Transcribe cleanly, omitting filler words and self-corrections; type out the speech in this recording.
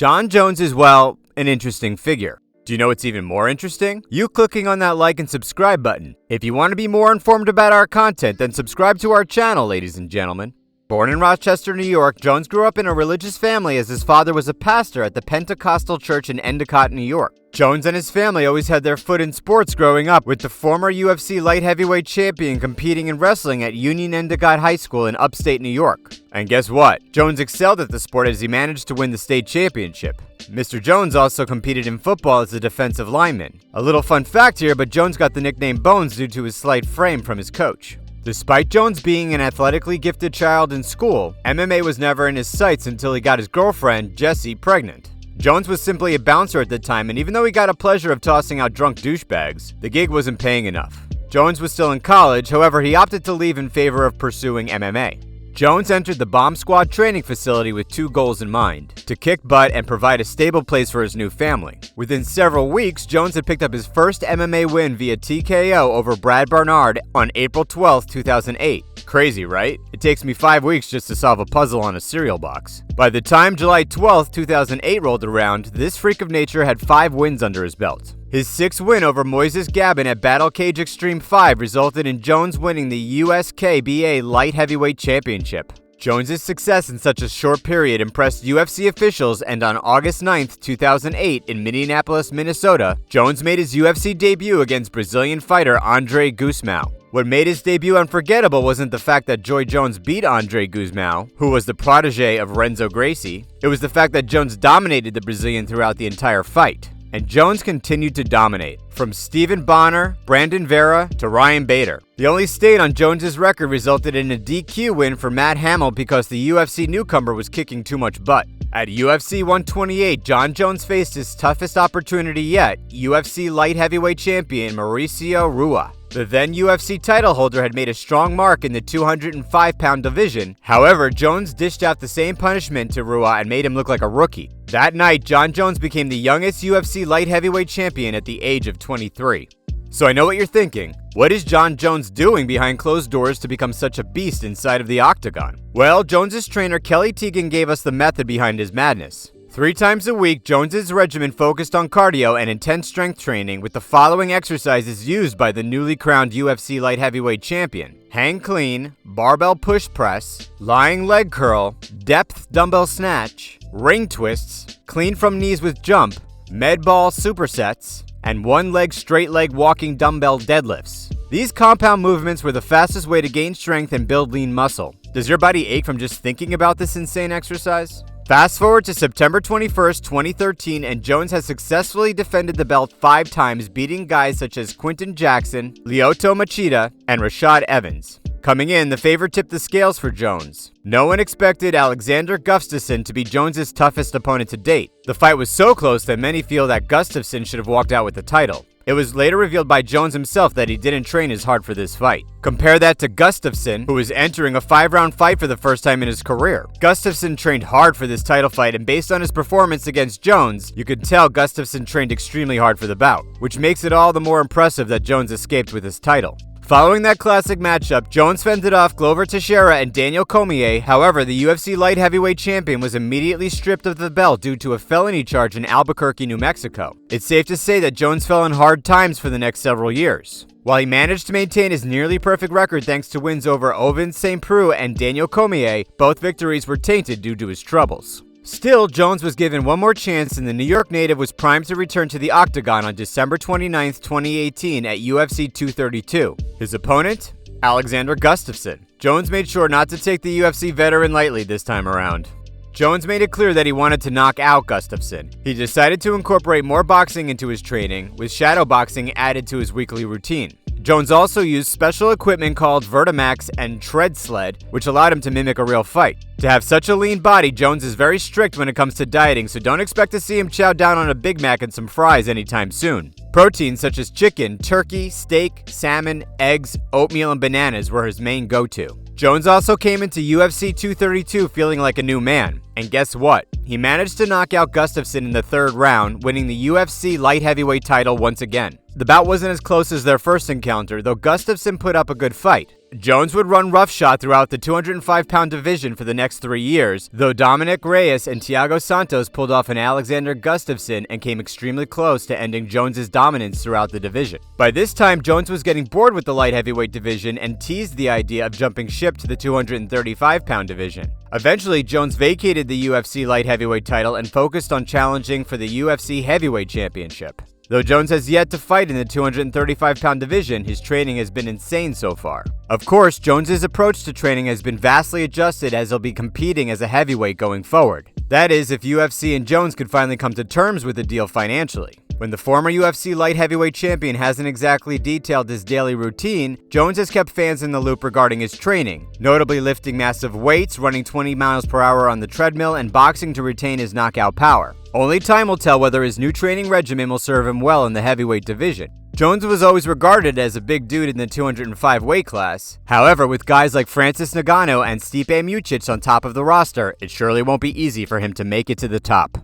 Jon Jones is, well, an interesting figure. Do you know what's even more interesting? You clicking on that like and subscribe button. If you want to be more informed about our content, then subscribe to our channel, ladies and gentlemen. Born in Rochester, New York, Jones grew up in a religious family as his father was a pastor at the Pentecostal Church in Endicott, New York. Jones and his family always had their foot in sports growing up, with the former UFC light heavyweight champion competing in wrestling at Union Endicott High School in upstate New York. And guess what? Jones excelled at the sport as he managed to win the state championship. Mr. Jones also competed in football as a defensive lineman. A little fun fact here, but Jones got the nickname Bones due to his slight frame from his coach. Despite Jones being an athletically gifted child in school, MMA was never in his sights until he got his girlfriend, Jessie, pregnant. Jones was simply a bouncer at the time, and even though he got a pleasure of tossing out drunk douchebags, the gig wasn't paying enough. Jones was still in college, however, he opted to leave in favor of pursuing MMA. Jones entered the Bomb Squad training facility with two goals in mind: to kick butt and provide a stable place for his new family. Within several weeks, Jones had picked up his first MMA win via TKO over Brad Barnard on April 12, 2008. Crazy, right? It takes me 5 weeks just to solve a puzzle on a cereal box. By the time July 12, 2008 rolled around, this freak of nature had 5 wins under his belt. His 6th win over Moises Gabin at Battle Cage Extreme 5 resulted in Jones winning the USKBA Light Heavyweight Championship. Jones' success in such a short period impressed UFC officials, and on August 9, 2008 in Minneapolis, Minnesota, Jones made his UFC debut against Brazilian fighter Andre Gusmão. What made his debut unforgettable wasn't the fact that Jon Jones beat Andre Gusmão, who was the protege of Renzo Gracie. It was the fact that Jones dominated the Brazilian throughout the entire fight. And Jones continued to dominate, from Stephen Bonner, Brandon Vera, to Ryan Bader. The only stain on Jones' record resulted in a DQ win for Matt Hamill because the UFC newcomer was kicking too much butt. At UFC 128, Jon Jones faced his toughest opportunity yet, UFC light heavyweight champion Mauricio Rua. The then UFC title holder had made a strong mark in the 205-pound division. However, Jones dished out the same punishment to Rua and made him look like a rookie. That night, Jon Jones became the youngest UFC light heavyweight champion at the age of 23. So I know what you're thinking. What is Jon Jones doing behind closed doors to become such a beast inside of the octagon? Well, Jones' trainer Kelly Teagan gave us the method behind his madness. 3 times a week, Jones' regimen focused on cardio and intense strength training, with the following exercises used by the newly crowned UFC light heavyweight champion: hang clean, barbell push press, lying leg curl, depth dumbbell snatch, ring twists, clean from knees with jump, med ball supersets, and one-leg straight leg walking dumbbell deadlifts. These compound movements were the fastest way to gain strength and build lean muscle. Does your body ache from just thinking about this insane exercise? Fast forward to September 21st, 2013, and Jones has successfully defended the belt 5 times, beating guys such as Quinton Jackson, Lyoto Machida, and Rashad Evans. Coming in, the favorite tipped the scales for Jones. No one expected Alexander Gustafsson to be Jones' toughest opponent to date. The fight was so close that many feel that Gustafsson should have walked out with the title. It was later revealed by Jones himself that he didn't train as hard for this fight. Compare that to Gustafsson, who was entering a 5-round fight for the first time in his career. Gustafsson trained hard for this title fight, and based on his performance against Jones, you could tell Gustafsson trained extremely hard for the bout, which makes it all the more impressive that Jones escaped with his title. Following that classic matchup, Jones fended off Glover Teixeira and Daniel Cormier. However, the UFC light heavyweight champion was immediately stripped of the belt due to a felony charge in Albuquerque, New Mexico. It's safe to say that Jones fell in hard times for the next several years. While he managed to maintain his nearly perfect record thanks to wins over Ovin St. Preux and Daniel Cormier, both victories were tainted due to his troubles. Still, Jones was given one more chance, and the New York native was primed to return to the octagon on December 29, 2018 at UFC 232. His opponent? Alexander Gustafsson. Jones made sure not to take the UFC veteran lightly this time around. Jones made it clear that he wanted to knock out Gustafsson. He decided to incorporate more boxing into his training, with shadow boxing added to his weekly routine. Jones also used special equipment called Vertimax and Tread Sled, which allowed him to mimic a real fight. To have such a lean body, Jones is very strict when it comes to dieting, so don't expect to see him chow down on a Big Mac and some fries anytime soon. Proteins such as chicken, turkey, steak, salmon, eggs, oatmeal, and bananas were his main go-to. Jones also came into UFC 232 feeling like a new man. And guess what? He managed to knock out Gustafsson in the 3rd round, winning the UFC light heavyweight title once again. The bout wasn't as close as their first encounter, though Gustafsson put up a good fight. Jones would run roughshod throughout the 205-pound division for the next 3 years, though Dominic Reyes and Thiago Santos pulled off an Alexander Gustafsson and came extremely close to ending Jones's dominance throughout the division. By this time, Jones was getting bored with the light heavyweight division and teased the idea of jumping ship to the 235-pound division. Eventually, Jones vacated the UFC light heavyweight title and focused on challenging for the UFC heavyweight championship. Though Jones has yet to fight in the 235-pound division, his training has been insane so far. Of course, Jones's approach to training has been vastly adjusted as he'll be competing as a heavyweight going forward. That is, if UFC and Jones could finally come to terms with the deal financially. When the former UFC light heavyweight champion hasn't exactly detailed his daily routine, Jones has kept fans in the loop regarding his training, notably lifting massive weights, running 20 miles per hour on the treadmill, and boxing to retain his knockout power. Only time will tell whether his new training regimen will serve him well in the heavyweight division. Jones was always regarded as a big dude in the 205 weight class. However, with guys like Francis Ngannou and Stipe Miocic on top of the roster, it surely won't be easy for him to make it to the top.